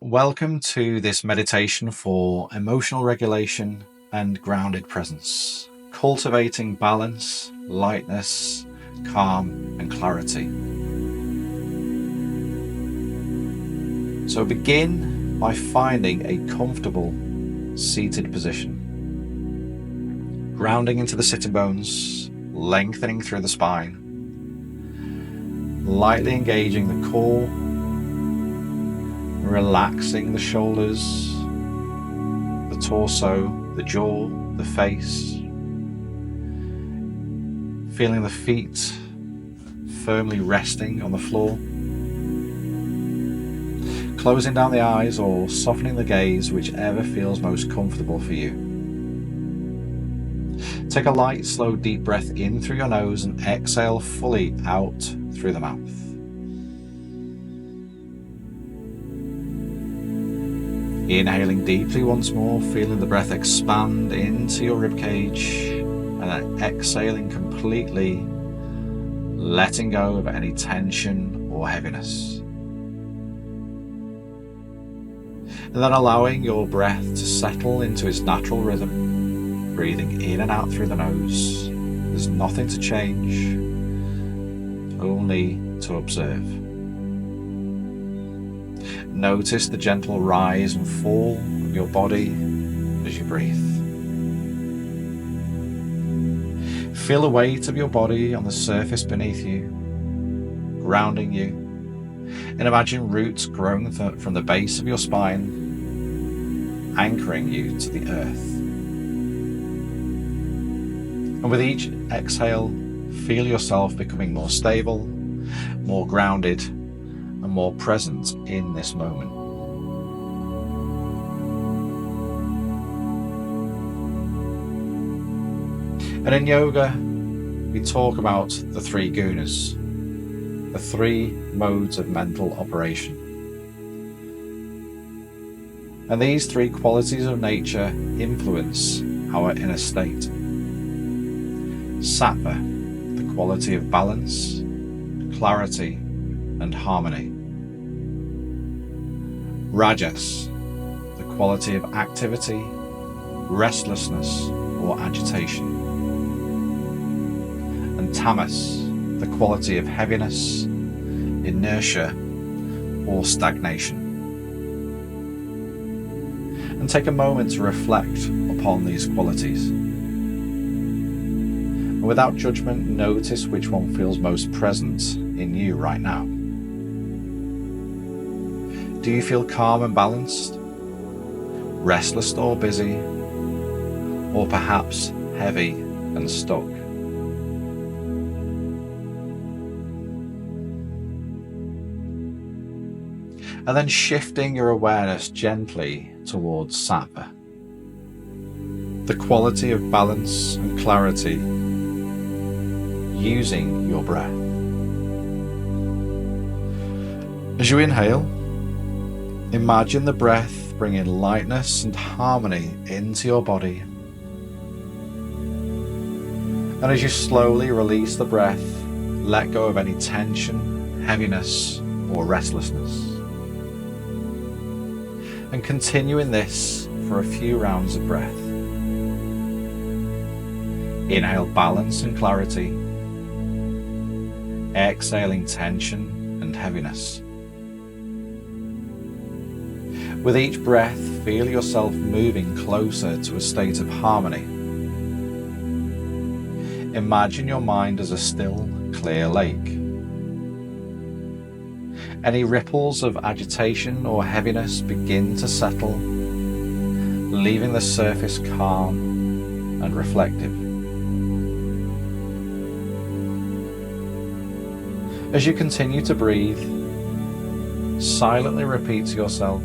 Welcome to this meditation for emotional regulation and grounded presence, cultivating balance, lightness, calm, and clarity. So begin by finding a comfortable seated position, grounding into the sitting bones, lengthening through the spine, lightly engaging the core, relaxing the shoulders, the torso, the jaw, the face, feeling the feet firmly resting on the floor, closing down the eyes or softening the gaze, whichever feels most comfortable for you. Take a light, slow, deep breath in through your nose and exhale fully out through the mouth. Inhaling deeply once more, feeling the breath expand into your ribcage, and then exhaling completely, letting go of any tension or heaviness. And then allowing your breath to settle into its natural rhythm, breathing in and out through the nose. There's nothing to change, only to observe. Notice the gentle rise and fall of your body as you breathe. Feel the weight of your body on the surface beneath you, grounding you, and imagine roots growing from the base of your spine, anchoring you to the earth. And with each exhale, feel yourself becoming more stable, more grounded, and more present in this moment. And in yoga, we talk about the three Gunas, the three modes of mental operation. And these three qualities of nature influence our inner state. Satva, the quality of balance, clarity, and harmony. Rajas, the quality of activity, restlessness, or agitation. And Tamas, the quality of heaviness, inertia, or stagnation. And take a moment to reflect upon these qualities. And without judgment, notice which one feels most present in you right now. Do you feel calm and balanced, restless or busy, or perhaps heavy and stuck? And then shifting your awareness gently towards Satva, the quality of balance and clarity, using your breath. As you inhale, imagine the breath bringing lightness and harmony into your body. And as you slowly release the breath, let go of any tension, heaviness, or restlessness. And continue in this for a few rounds of breath. Inhale balance and clarity. Exhaling tension and heaviness. With each breath, feel yourself moving closer to a state of harmony. Imagine your mind as a still, clear lake. Any ripples of agitation or heaviness begin to settle, leaving the surface calm and reflective. As you continue to breathe, silently repeat to yourself,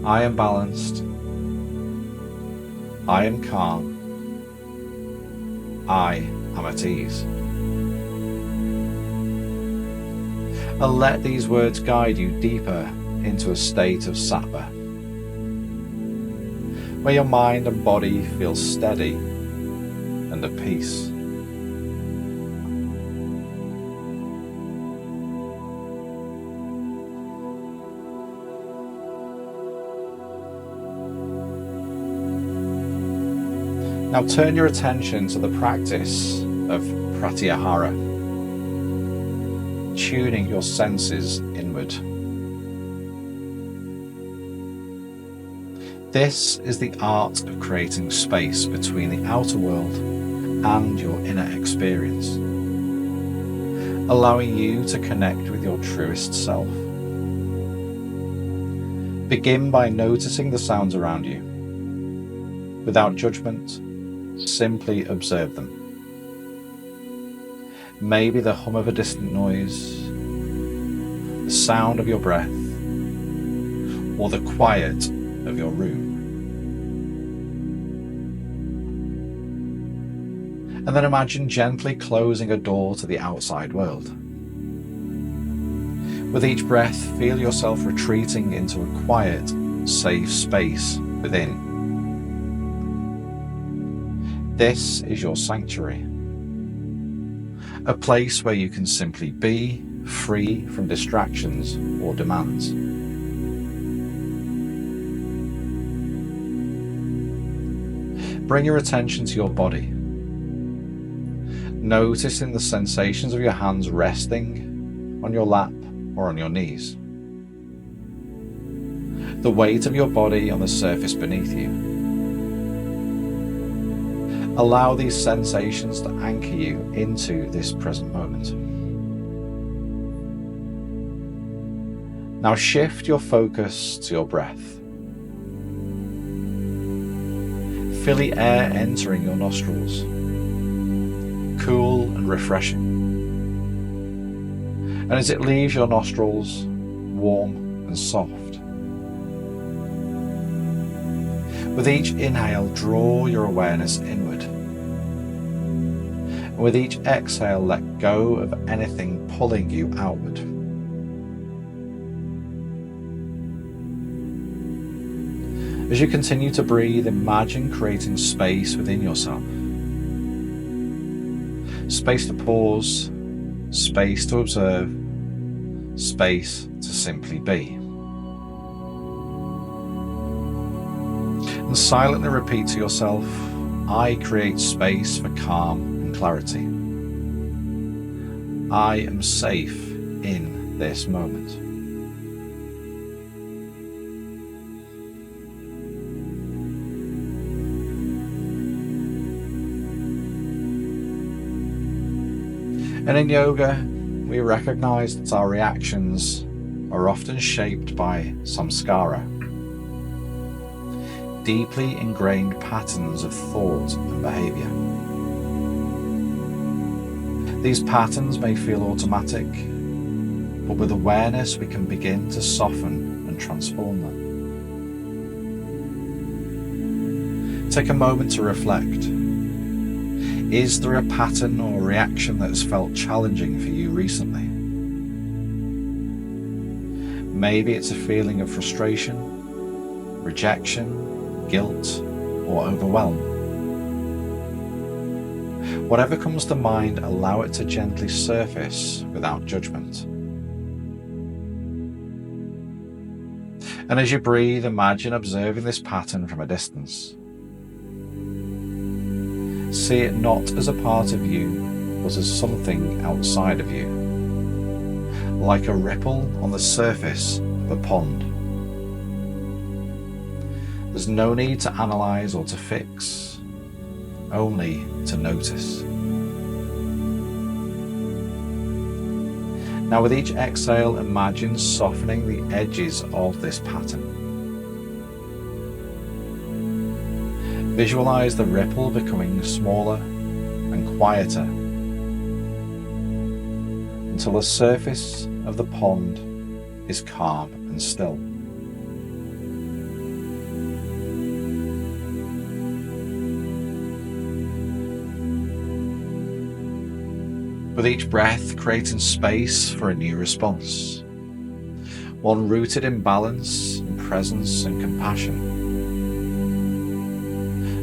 I am balanced, I am calm, I am at ease. And let these words guide you deeper into a state of Satva, where your mind and body feel steady and at peace. Now turn your attention to the practice of pratyahara, tuning your senses inward. This is the art of creating space between the outer world and your inner experience, allowing you to connect with your truest self. Begin by noticing the sounds around you. Without judgment, simply observe them. Maybe the hum of a distant noise, the sound of your breath, or the quiet of your room. And then imagine gently closing a door to the outside world. With each breath, feel yourself retreating into a quiet, safe space within. This is your sanctuary, a place where you can simply be, free from distractions or demands. Bring your attention to your body, noticing the sensations of your hands resting on your lap or on your knees, the weight of your body on the surface beneath you. Allow these sensations to anchor you into this present moment. Now shift your focus to your breath. Feel the air entering your nostrils, cool and refreshing. And as it leaves your nostrils, warm and soft. With each inhale, draw your awareness inward. And with each exhale, let go of anything pulling you outward. As you continue to breathe, imagine creating space within yourself. Space to pause, space to observe, space to simply be. And silently repeat to yourself, I create space for calm and clarity. I am safe in this moment. And in yoga, we recognize that our reactions are often shaped by samskara, deeply ingrained patterns of thought and behavior. These patterns may feel automatic, but with awareness we can begin to soften and transform them. Take a moment to reflect. Is there a pattern or reaction that has felt challenging for you recently? Maybe it's a feeling of frustration, rejection, guilt, or overwhelm. Whatever comes to mind, allow it to gently surface without judgment. And as you breathe, imagine observing this pattern from a distance. See it not as a part of you, but as something outside of you, like a ripple on the surface of a pond. There's no need to analyze or to fix, only to notice. Now with each exhale, imagine softening the edges of this pattern. Visualize the ripple becoming smaller and quieter until the surface of the pond is calm and still. With each breath, creating space for a new response, one rooted in balance, in presence and compassion.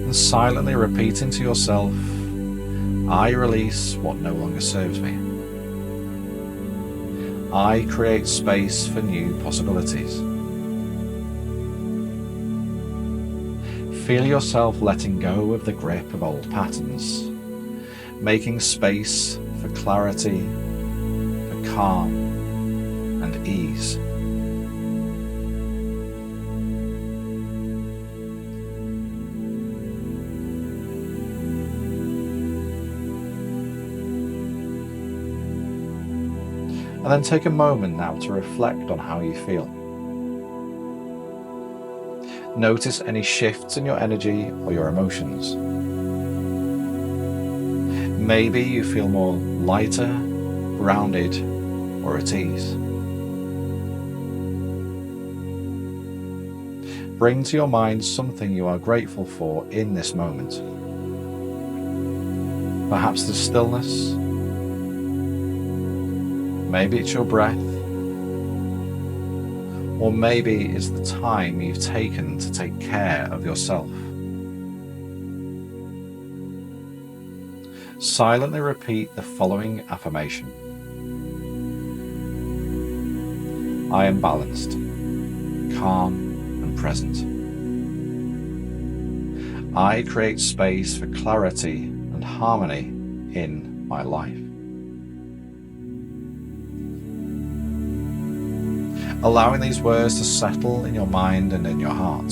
And silently repeating to yourself, I release what no longer serves me. I create space for new possibilities. Feel yourself letting go of the grip of old patterns, making space for clarity, for calm and ease. And then take a moment now to reflect on how you feel. Notice any shifts in your energy or your emotions. Maybe you feel more lighter, grounded, or at ease. Bring to your mind something you are grateful for in this moment. Perhaps the stillness. Maybe it's your breath, or maybe it's the time you've taken to take care of yourself. Silently repeat the following affirmation. I am balanced, calm and present. I create space for clarity and harmony in my life. Allowing these words to settle in your mind and in your heart,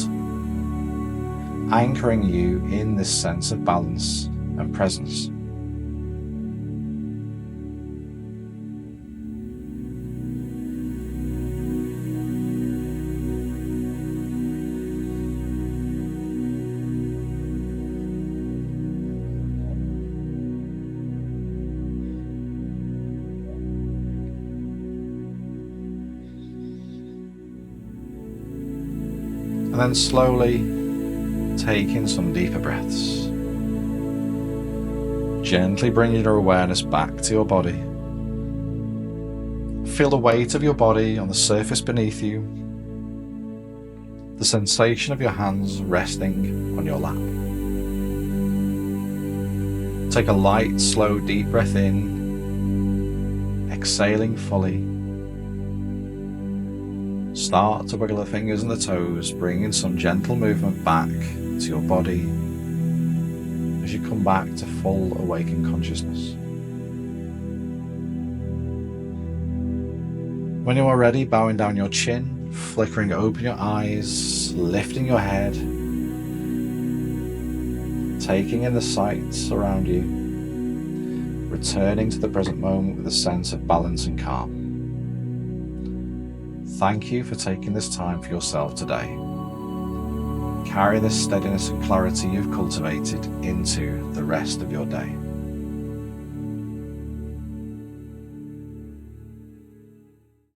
anchoring you in this sense of balance and presence. And then slowly take in some deeper breaths. Gently bring your awareness back to your body. Feel the weight of your body on the surface beneath you, the sensation of your hands resting on your lap. Take a light, slow, deep breath in, exhaling fully. Start to wiggle the fingers and the toes, bringing some gentle movement back to your body as you come back to full awakened consciousness. When you are ready, bowing down your chin, flickering open your eyes, lifting your head, taking in the sights around you, returning to the present moment with a sense of balance and calm. Thank you for taking this time for yourself today. Carry this steadiness and clarity you've cultivated into the rest of your day.